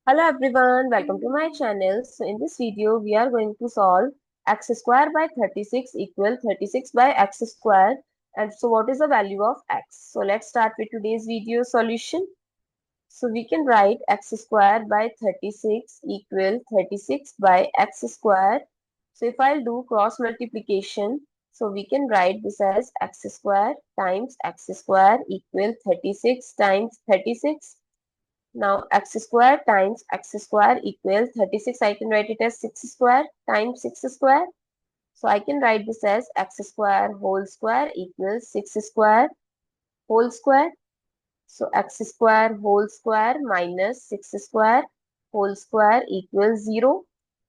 Hello everyone, welcome to my channel. So in this video, we are going to solve x square by 36 equal 36 by x square. And so what is the value of x? So let's start with today's video solution. So we can write x square by 36 equal 36 by x square. So if I'll do cross multiplication, so we can write this as x square times x square equal 36 times 36. Now x square times x square equals 36. I can write it as 6 square times 6 square. So I can write this as x square whole square equals 6 square whole square. So x square whole square minus 6 square whole square equals 0.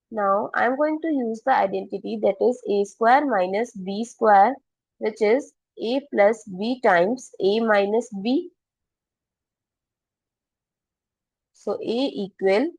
Now I'm going to use the identity that is a square minus b square, which is a plus b times a minus b. So a equal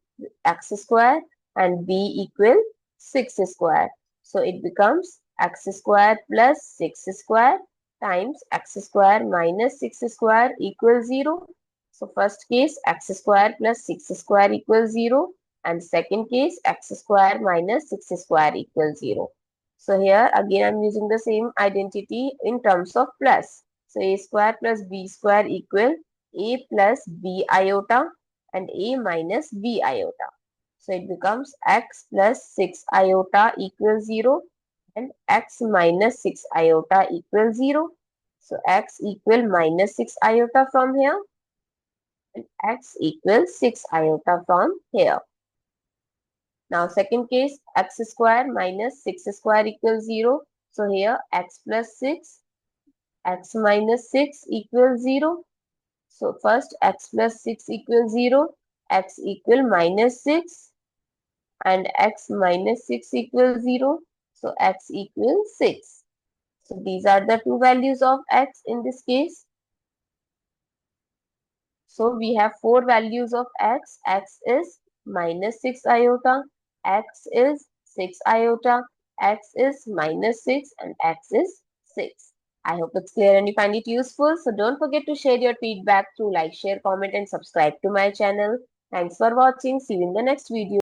x square and b equal 6 square. So it becomes x square plus 6 square times x square minus 6 square equals 0. So first case x square plus 6 square equals 0 and second case x square minus 6 square equals 0. So here again I'm using the same identity in terms of plus. So a square plus b square equal a plus b iota and a minus b iota. So it becomes x plus 6 iota equals 0 and x minus 6 iota equals 0. So x equal minus 6 iota from here and x equals 6 iota from here. Now second case, x square minus 6 square equals 0. So here x plus 6, x minus 6 equals 0. So first x plus 6 equals 0, x equal minus 6 and x minus 6 equals 0. So x equals 6. So these are the two values of x in this case. So we have four values of x. X is minus 6 iota, x is 6 iota, x is minus 6 and x is 6. I hope it's clear and you find it useful. So don't forget to share your feedback through like, share, comment and subscribe to my channel. Thanks for watching. See you in the next video.